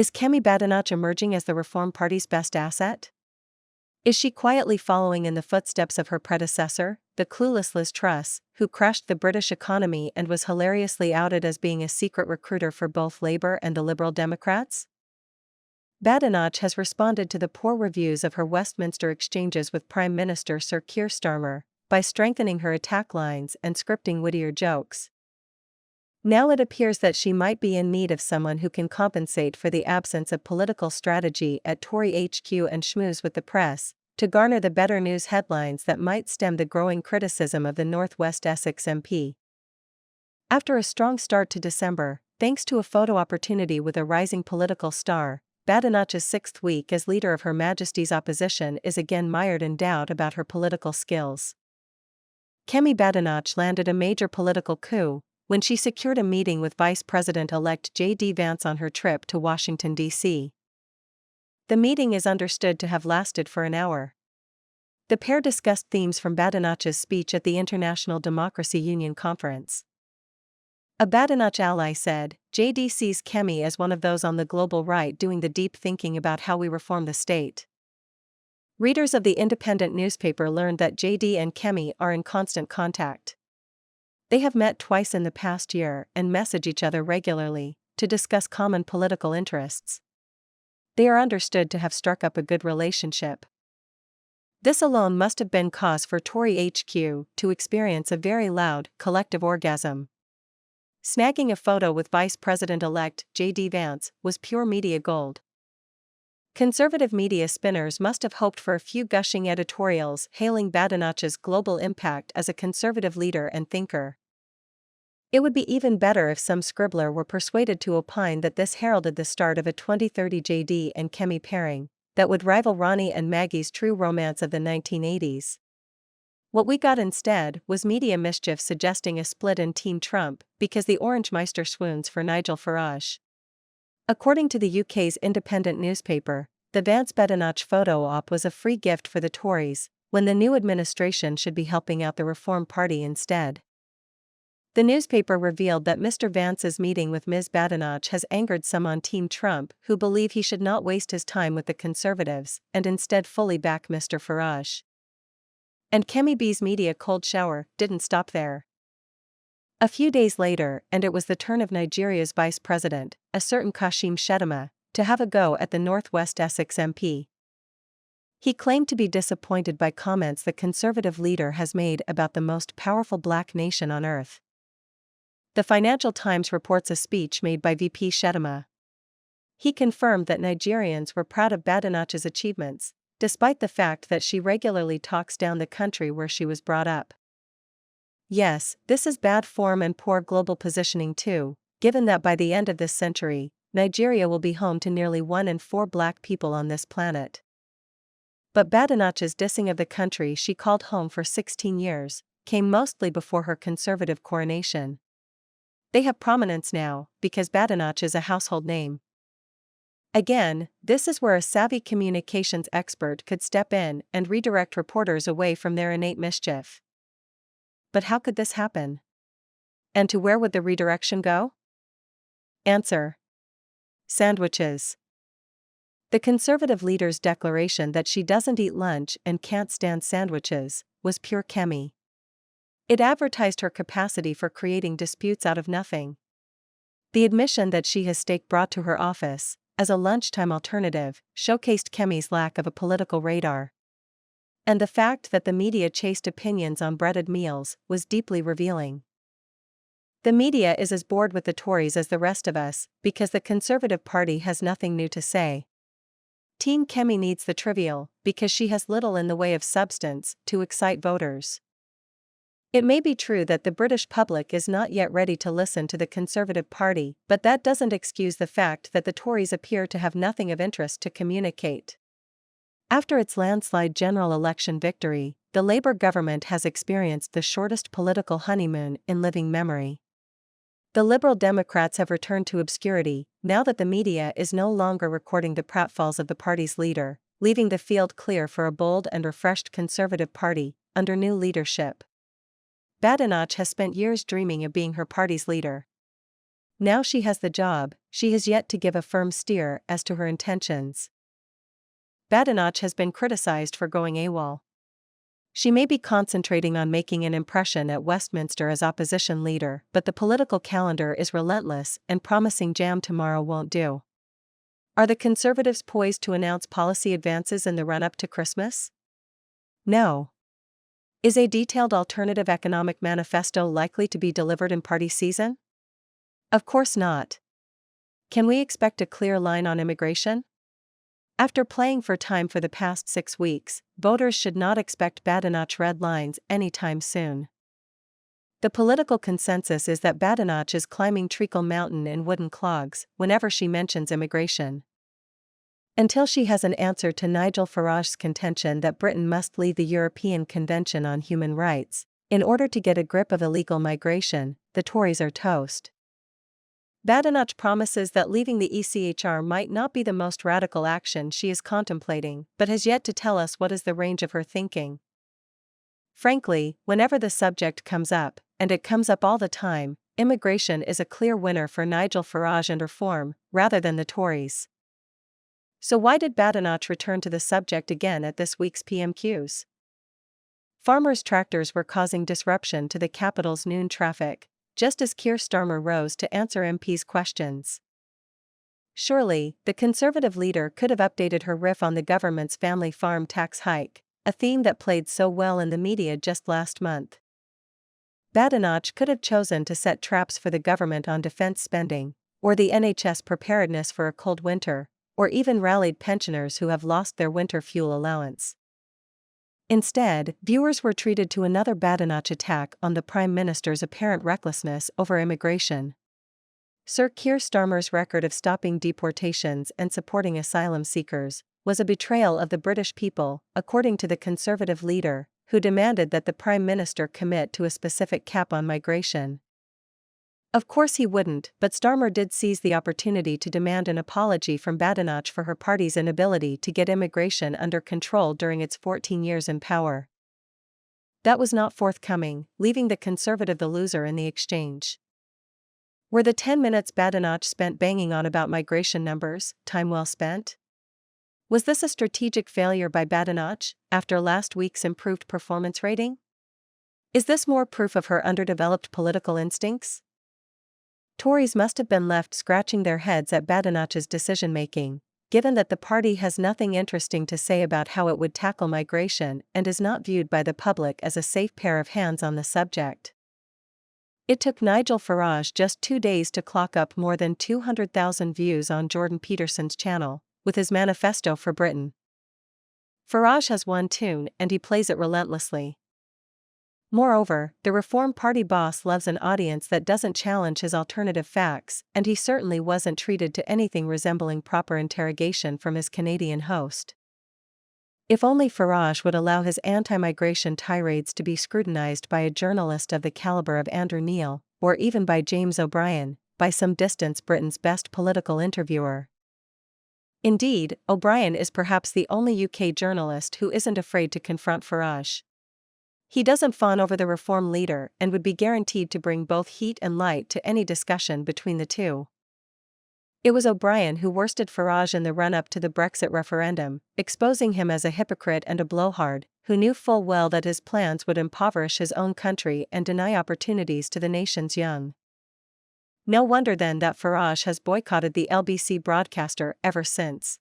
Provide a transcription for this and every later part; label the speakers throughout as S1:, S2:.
S1: Is Kemi Badenoch emerging as the Reform Party's best asset? Is she quietly following in the footsteps of her predecessor, the clueless Liz Truss, who crashed the British economy and was hilariously outed as being a secret recruiter for both Labour and the Liberal Democrats? Badenoch has responded to the poor reviews of her Westminster exchanges with Prime Minister Sir Keir Starmer by strengthening her attack lines and scripting wittier jokes. Now it appears that she might be in need of someone who can compensate for the absence of political strategy at Tory HQ and schmooze with the press, to garner the better news headlines that might stem the growing criticism of the North West Essex MP. After a strong start to December, thanks to a photo opportunity with a rising political star, Badenoch's sixth week as leader of Her Majesty's opposition is again mired in doubt about her political skills. Kemi Badenoch landed a major political coup when she secured a meeting with Vice President-elect J.D. Vance on her trip to Washington, D.C. The meeting is understood to have lasted for an hour. The pair discussed themes from Badenoch's speech at the International Democracy Union Conference. A Badenoch ally said, "JD sees Kemi as one of those on the global right doing the deep thinking about how we reform the state." Readers of the Independent newspaper learned that JD and Kemi are in constant contact. They have met twice in the past year and message each other regularly to discuss common political interests. They are understood to have struck up a good relationship. This alone must have been cause for Tory HQ to experience a very loud, collective orgasm. Snagging a photo with Vice President-elect J.D. Vance was pure media gold. Conservative media spinners must have hoped for a few gushing editorials hailing Badenoch's global impact as a conservative leader and thinker. It would be even better if some scribbler were persuaded to opine that this heralded the start of a 2030 J.D. and Kemi pairing that would rival Ronnie and Maggie's true romance of the 1980s. What we got instead was media mischief suggesting a split in Team Trump because the Orange Meister swoons for Nigel Farage. According to the UK's Independent newspaper, the Vance-Badenoch photo op was a free gift for the Tories, when the new administration should be helping out the Reform Party instead. The newspaper revealed that Mr. Vance's meeting with Ms. Badenoch has angered some on Team Trump who believe he should not waste his time with the Conservatives and instead fully back Mr. Farage. And Kemi B's media cold shower didn't stop there. A few days later, and it was the turn of Nigeria's vice president, a certain Kashim Shettima, to have a go at the North West Essex MP. He claimed to be disappointed by comments the Conservative leader has made about the most powerful black nation on earth. The Financial Times reports a speech made by VP Shettima. He confirmed that Nigerians were proud of Badenoch's achievements, despite the fact that she regularly talks down the country where she was brought up. Yes, this is bad form and poor global positioning too, given that by the end of this century, Nigeria will be home to nearly 1 in 4 black people on this planet. But Badenoch's dissing of the country she called home for 16 years came mostly before her Conservative coronation. They have prominence now, because Badenoch is a household name. Again, this is where a savvy communications expert could step in and redirect reporters away from their innate mischief. But how could this happen? And to where would the redirection go? Answer: sandwiches. The Conservative leader's declaration that she doesn't eat lunch and can't stand sandwiches was pure Kemi. It advertised her capacity for creating disputes out of nothing. The admission that she has steak brought to her office as a lunchtime alternative showcased Kemi's lack of a political radar. And the fact that the media chased opinions on breaded meals was deeply revealing. The media is as bored with the Tories as the rest of us because the Conservative Party has nothing new to say. Team Kemi needs the trivial because she has little in the way of substance to excite voters. It may be true that the British public is not yet ready to listen to the Conservative Party, but that doesn't excuse the fact that the Tories appear to have nothing of interest to communicate. After its landslide general election victory, the Labour government has experienced the shortest political honeymoon in living memory. The Liberal Democrats have returned to obscurity, now that the media is no longer recording the pratfalls of the party's leader, leaving the field clear for a bold and refreshed Conservative Party under new leadership. Badenoch has spent years dreaming of being her party's leader. Now she has the job, she has yet to give a firm steer as to her intentions. Badenoch has been criticized for going AWOL. She may be concentrating on making an impression at Westminster as opposition leader, but the political calendar is relentless and promising jam tomorrow won't do. Are the Conservatives poised to announce policy advances in the run-up to Christmas? No. Is a detailed alternative economic manifesto likely to be delivered in party season? Of course not. Can we expect a clear line on immigration? After playing for time for the past 6 weeks, voters should not expect Badenoch red lines anytime soon. The political consensus is that Badenoch is climbing Treacle Mountain in wooden clogs whenever she mentions immigration. Until she has an answer to Nigel Farage's contention that Britain must leave the European Convention on Human Rights in order to get a grip of illegal migration, the Tories are toast. Badenoch promises that leaving the ECHR might not be the most radical action she is contemplating, but has yet to tell us what is the range of her thinking. Frankly, whenever the subject comes up, and it comes up all the time, immigration is a clear winner for Nigel Farage and Reform, rather than the Tories. So why did Badenoch return to the subject again at this week's PMQs? Farmers' tractors were causing disruption to the capital's noon traffic, just as Keir Starmer rose to answer MPs' questions. Surely, the Conservative leader could have updated her riff on the government's family farm tax hike, a theme that played so well in the media just last month. Badenoch could have chosen to set traps for the government on defense spending, or the NHS preparedness for a cold winter, or even rallied pensioners who have lost their winter fuel allowance. Instead, viewers were treated to another Badenoch attack on the Prime Minister's apparent recklessness over immigration. Sir Keir Starmer's record of stopping deportations and supporting asylum seekers was a betrayal of the British people, according to the Conservative leader, who demanded that the Prime Minister commit to a specific cap on migration. Of course he wouldn't, but Starmer did seize the opportunity to demand an apology from Badenoch for her party's inability to get immigration under control during its 14 years in power. That was not forthcoming, leaving the Conservative the loser in the exchange. Were the 10 minutes Badenoch spent banging on about migration numbers time well spent? Was this a strategic failure by Badenoch, after last week's improved performance rating? Is this more proof of her underdeveloped political instincts? Tories must have been left scratching their heads at Badenoch's decision-making, given that the party has nothing interesting to say about how it would tackle migration and is not viewed by the public as a safe pair of hands on the subject. It took Nigel Farage just 2 days to clock up more than 200,000 views on Jordan Peterson's channel, with his manifesto for Britain. Farage has one tune and he plays it relentlessly. Moreover, the Reform Party boss loves an audience that doesn't challenge his alternative facts, and he certainly wasn't treated to anything resembling proper interrogation from his Canadian host. If only Farage would allow his anti-migration tirades to be scrutinized by a journalist of the caliber of Andrew Neil, or even by James O'Brien, by some distance Britain's best political interviewer. Indeed, O'Brien is perhaps the only UK journalist who isn't afraid to confront Farage. He doesn't fawn over the Reform leader and would be guaranteed to bring both heat and light to any discussion between the two. It was O'Brien who worsted Farage in the run-up to the Brexit referendum, exposing him as a hypocrite and a blowhard, who knew full well that his plans would impoverish his own country and deny opportunities to the nation's young. No wonder then that Farage has boycotted the LBC broadcaster ever since.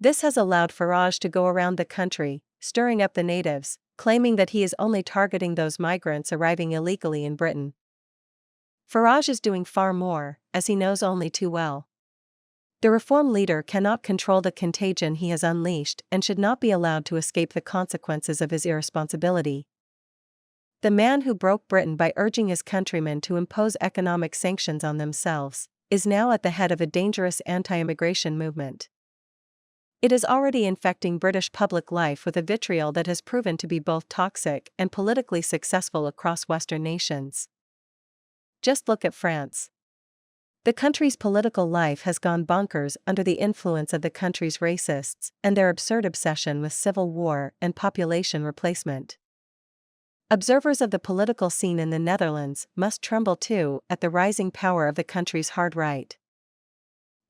S1: This has allowed Farage to go around the country, stirring up the natives, claiming that he is only targeting those migrants arriving illegally in Britain. Farage is doing far more, as he knows only too well. The Reform leader cannot control the contagion he has unleashed and should not be allowed to escape the consequences of his irresponsibility. The man who broke Britain by urging his countrymen to impose economic sanctions on themselves is now at the head of a dangerous anti-immigration movement. It is already infecting British public life with a vitriol that has proven to be both toxic and politically successful across Western nations. Just look at France. The country's political life has gone bonkers under the influence of the country's racists and their absurd obsession with civil war and population replacement. Observers of the political scene in the Netherlands must tremble too at the rising power of the country's hard right.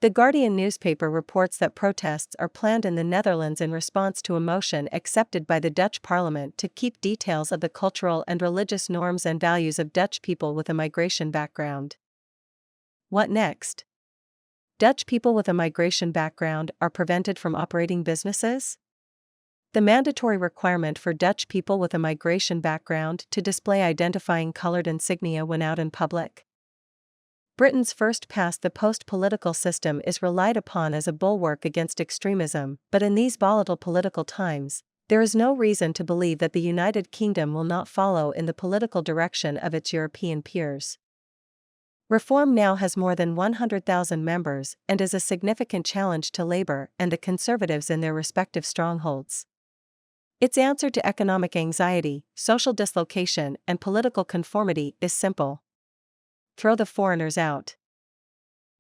S1: The Guardian newspaper reports that protests are planned in the Netherlands in response to a motion accepted by the Dutch parliament to keep details of the cultural and religious norms and values of Dutch people with a migration background. What next? Dutch people with a migration background are prevented from operating businesses? The mandatory requirement for Dutch people with a migration background to display identifying colored insignia when out in public. Britain's first-past-the-post political system is relied upon as a bulwark against extremism, but in these volatile political times, there is no reason to believe that the United Kingdom will not follow in the political direction of its European peers. Reform now has more than 100,000 members and is a significant challenge to Labour and the Conservatives in their respective strongholds. Its answer to economic anxiety, social dislocation, and political conformity is simple: throw the foreigners out.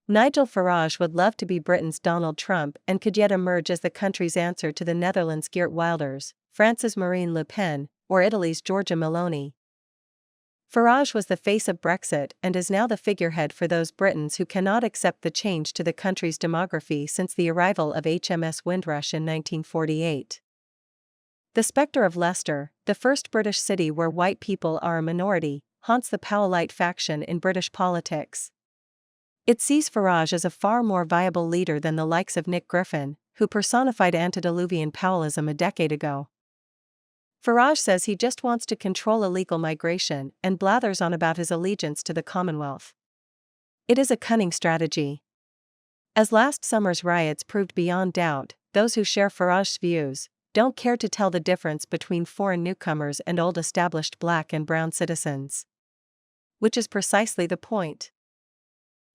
S1: Nigel Farage would love to be Britain's Donald Trump and could yet emerge as the country's answer to the Netherlands' Geert Wilders, France's Marine Le Pen, or Italy's Giorgia Meloni. Farage was the face of Brexit and is now the figurehead for those Britons who cannot accept the change to the country's demography since the arrival of HMS Windrush in 1948. The spectre of Leicester, the first British city where white people are a minority, haunts the Powellite faction in British politics. It sees Farage as a far more viable leader than the likes of Nick Griffin, who personified antediluvian Powellism a decade ago. Farage says he just wants to control illegal migration and blathers on about his allegiance to the Commonwealth. It is a cunning strategy. As last summer's riots proved beyond doubt, those who share Farage's views don't care to tell the difference between foreign newcomers and old established black and brown citizens. Which is precisely the point.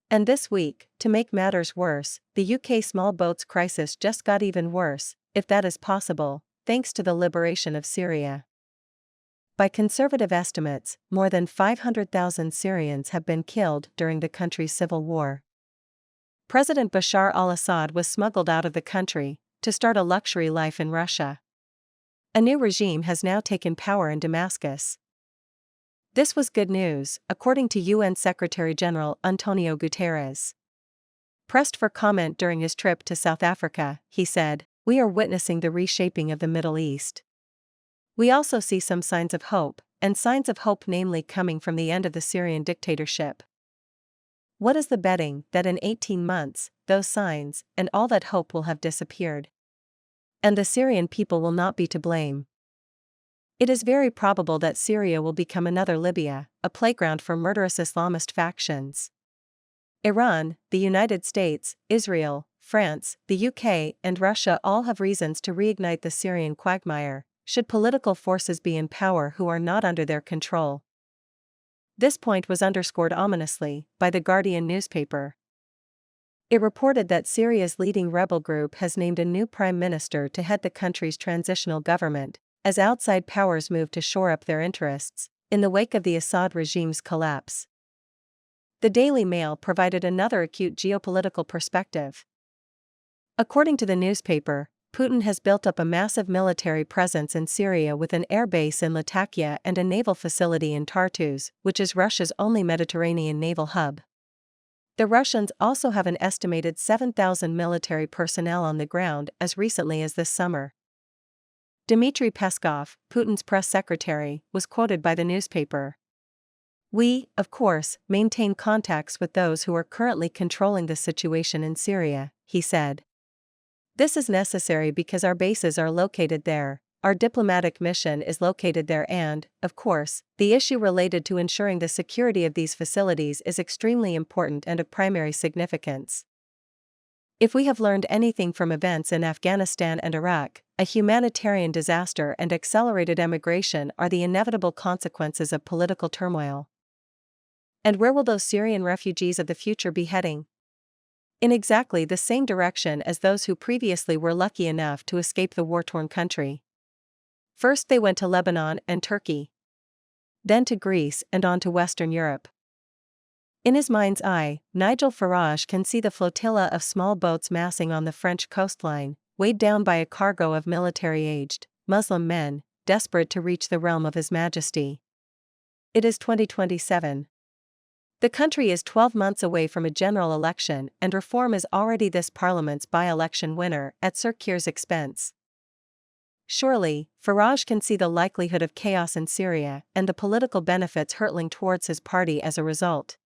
S1: And this week, to make matters worse, the UK small boats crisis just got even worse, if that is possible, thanks to the liberation of Syria. By conservative estimates, more than 500,000 Syrians have been killed during the country's civil war. President Bashar al-Assad was smuggled out of the country to start a luxury life in Russia. A new regime has now taken power in Damascus. This was good news, according to UN Secretary-General Antonio Guterres. Pressed for comment during his trip to South Africa, he said, "We are witnessing the reshaping of the Middle East. We also see some signs of hope, and signs of hope namely coming from the end of the Syrian dictatorship. What is the betting that in 18 months, those signs, and all that hope will have disappeared? And the Syrian people will not be to blame. It is very probable that Syria will become another Libya, a playground for murderous Islamist factions. Iran, the United States, Israel, France, the UK, and Russia all have reasons to reignite the Syrian quagmire, should political forces be in power who are not under their control." This point was underscored ominously by the Guardian newspaper. It reported that Syria's leading rebel group has named a new prime minister to head the country's transitional government, as outside powers move to shore up their interests, in the wake of the Assad regime's collapse. The Daily Mail provided another acute geopolitical perspective. According to the newspaper, Putin has built up a massive military presence in Syria with an air base in Latakia and a naval facility in Tartus, which is Russia's only Mediterranean naval hub. The Russians also have an estimated 7,000 military personnel on the ground as recently as this summer. Dmitry Peskov, Putin's press secretary, was quoted by the newspaper. "We, of course, maintain contacts with those who are currently controlling the situation in Syria," he said. "This is necessary because our bases are located there, our diplomatic mission is located there and, of course, the issue related to ensuring the security of these facilities is extremely important and of primary significance. If we have learned anything from events in Afghanistan and Iraq, a humanitarian disaster and accelerated emigration are the inevitable consequences of political turmoil. And where will those Syrian refugees of the future be heading? In exactly the same direction as those who previously were lucky enough to escape the war-torn country. First they went to Lebanon and Turkey. Then to Greece and on to Western Europe." In his mind's eye, Nigel Farage can see the flotilla of small boats massing on the French coastline, weighed down by a cargo of military-aged, Muslim men, desperate to reach the realm of His Majesty. It is 2027. The country is 12 months away from a general election, and Reform is already this parliament's by-election winner at Sir Keir's expense. Surely, Farage can see the likelihood of chaos in Syria and the political benefits hurtling towards his party as a result.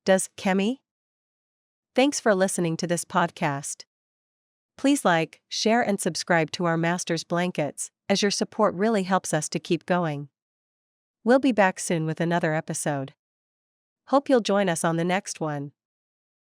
S1: Does Kemi? Thanks for listening to this podcast. Please like, share and subscribe to our Master's Blankets, as your support really helps us to keep going. We'll be back soon with another episode. Hope you'll join us on the next one.